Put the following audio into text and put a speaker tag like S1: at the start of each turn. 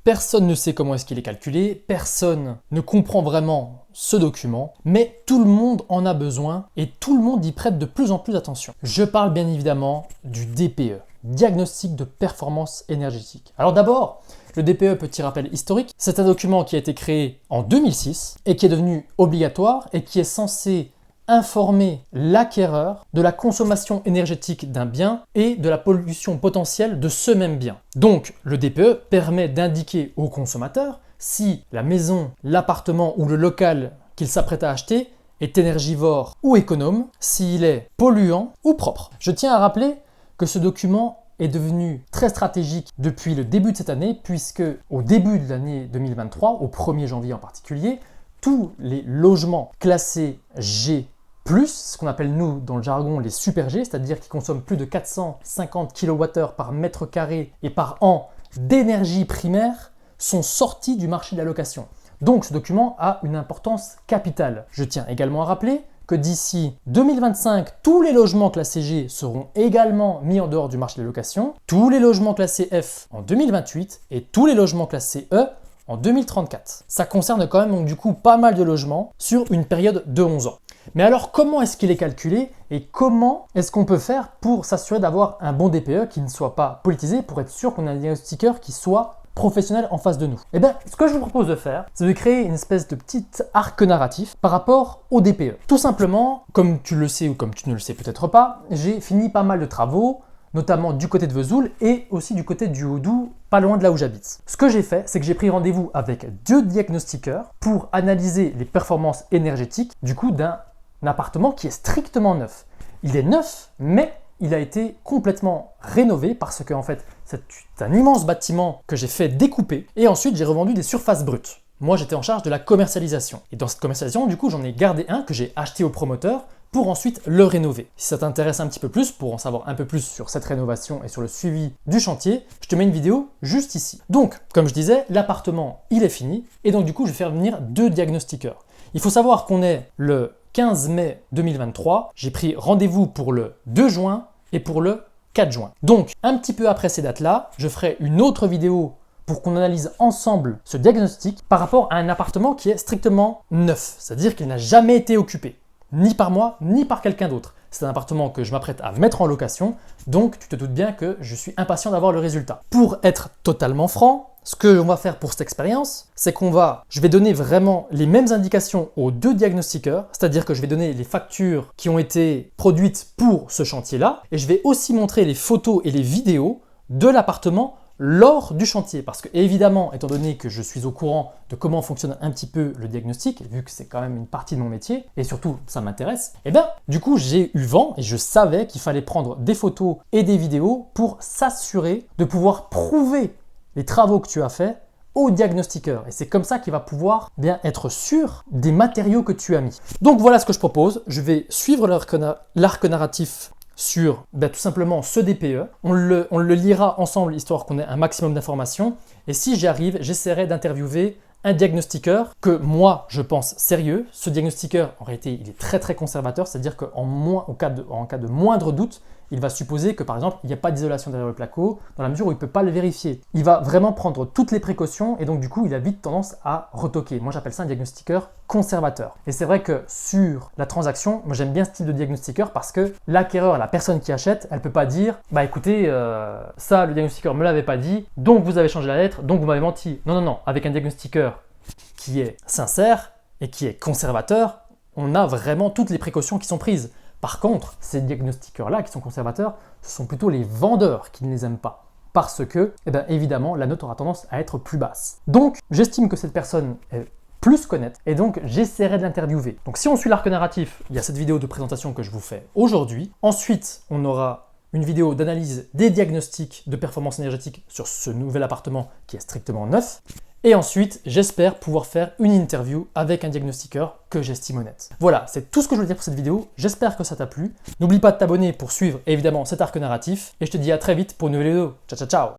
S1: Personne ne sait comment est-ce qu'il est calculé, personne ne comprend vraiment ce document, mais tout le monde en a besoin et tout le monde y prête de plus en plus attention. Je parle bien évidemment du DPE, Diagnostic de performance énergétique. Alors d'abord, le DPE, petit rappel historique, c'est un document qui a été créé en 2006 et qui est devenu obligatoire et qui est censé informer l'acquéreur de la consommation énergétique d'un bien et de la pollution potentielle de ce même bien. Donc, le DPE permet d'indiquer au consommateur si la maison, l'appartement ou le local qu'il s'apprête à acheter est énergivore ou économe, s'il est polluant ou propre. Je tiens à rappeler que ce document est devenu très stratégique depuis le début de cette année, puisque au début de l'année 2023, au 1er janvier en particulier, tous les logements classés G+, ce qu'on appelle nous dans le jargon les super G, c'est-à-dire qui consomment plus de 450 kWh par mètre carré et par an d'énergie primaire, sont sortis du marché de la location. Donc ce document a une importance capitale. Je tiens également à rappeler que d'ici 2025, tous les logements classés G seront également mis en dehors du marché de la location, tous les logements classés F en 2028 et tous les logements classés E en 2034. Ça concerne quand même donc du coup pas mal de logements sur une période de 11 ans. Mais alors comment est-ce qu'il est calculé et comment est-ce qu'on peut faire pour s'assurer d'avoir un bon DPE qui ne soit pas politisé pour être sûr qu'on a un diagnostiqueur qui soit professionnel en face de nous? Eh bien, ce que je vous propose de faire, c'est de créer une espèce de petit arc narratif par rapport au DPE. Tout simplement, comme tu le sais ou comme tu ne le sais peut-être pas, j'ai fini pas mal de travaux, notamment du côté de Vesoul et aussi du côté du Haut-Doubs, pas loin de là où j'habite. Ce que j'ai fait, c'est que j'ai pris rendez-vous avec 2 diagnostiqueurs pour analyser les performances énergétiques du coup d'un appartement qui est strictement neuf. Il est neuf, mais il a été complètement rénové parce que en fait, c'est un immense bâtiment que j'ai fait découper et ensuite j'ai revendu des surfaces brutes. Moi, j'étais en charge de la commercialisation. Et dans cette commercialisation, du coup, j'en ai gardé un que j'ai acheté au promoteur pour ensuite le rénover. Si ça t'intéresse un petit peu plus, pour en savoir un peu plus sur cette rénovation et sur le suivi du chantier, je te mets une vidéo juste ici. Donc, comme je disais, l'appartement, il est fini et donc du coup, je vais faire venir 2 diagnostiqueurs. Il faut savoir qu'on est le 15 mai 2023, j'ai pris rendez-vous pour le 2 juin et pour le 4 juin. Donc, un petit peu après ces dates-là, je ferai une autre vidéo pour qu'on analyse ensemble ce diagnostic par rapport à un appartement qui est strictement neuf, c'est-à-dire qu'il n'a jamais été occupé, ni par moi, ni par quelqu'un d'autre. C'est un appartement que je m'apprête à mettre en location, donc tu te doutes bien que je suis impatient d'avoir le résultat. Pour être totalement franc, ce que l'on va faire pour cette expérience, c'est je vais donner vraiment les mêmes indications aux 2 diagnostiqueurs, c'est-à-dire que je vais donner les factures qui ont été produites pour ce chantier-là, et je vais aussi montrer les photos et les vidéos de l'appartement lors du chantier. Parce que évidemment, étant donné que je suis au courant de comment fonctionne un petit peu le diagnostic, vu que c'est quand même une partie de mon métier, et surtout ça m'intéresse, et bien du coup j'ai eu vent et je savais qu'il fallait prendre des photos et des vidéos pour s'assurer de pouvoir prouver les travaux que tu as faits au diagnostiqueur. Et c'est comme ça qu'il va pouvoir bien être sûr des matériaux que tu as mis. Donc voilà ce que je propose. Je vais suivre l'arc narratif sur tout simplement ce DPE. On le lira ensemble histoire qu'on ait un maximum d'informations. Et si j'y arrive, j'essaierai d'interviewer un diagnostiqueur que moi je pense sérieux. Ce diagnostiqueur, en réalité, il est très très conservateur, c'est-à-dire en cas de moindre doute, il va supposer que par exemple, il n'y a pas d'isolation derrière le placo, dans la mesure où il ne peut pas le vérifier. Il va vraiment prendre toutes les précautions et donc du coup, il a vite tendance à retoquer. Moi, j'appelle ça un diagnostiqueur conservateur. Et c'est vrai que sur la transaction, moi j'aime bien ce type de diagnostiqueur parce que l'acquéreur, la personne qui achète, elle ne peut pas dire « Bah écoutez, ça, le diagnostiqueur ne me l'avait pas dit, donc vous avez changé la lettre, donc vous m'avez menti. » Non, non, non. Avec un diagnostiqueur qui est sincère et qui est conservateur, on a vraiment toutes les précautions qui sont prises. Par contre, ces diagnostiqueurs-là qui sont conservateurs, ce sont plutôt les vendeurs qui ne les aiment pas. Parce que, évidemment, la note aura tendance à être plus basse. Donc, j'estime que cette personne est plus connaître et donc j'essaierai de l'interviewer. Donc si on suit l'arc narratif, il y a cette vidéo de présentation que je vous fais aujourd'hui. Ensuite, on aura une vidéo d'analyse des diagnostics de performance énergétique sur ce nouvel appartement qui est strictement neuf. Et ensuite, j'espère pouvoir faire une interview avec un diagnostiqueur que j'estime honnête. Voilà, c'est tout ce que je veux dire pour cette vidéo. J'espère que ça t'a plu. N'oublie pas de t'abonner pour suivre évidemment cet arc narratif. Et je te dis à très vite pour une nouvelle vidéo. Ciao, ciao, ciao!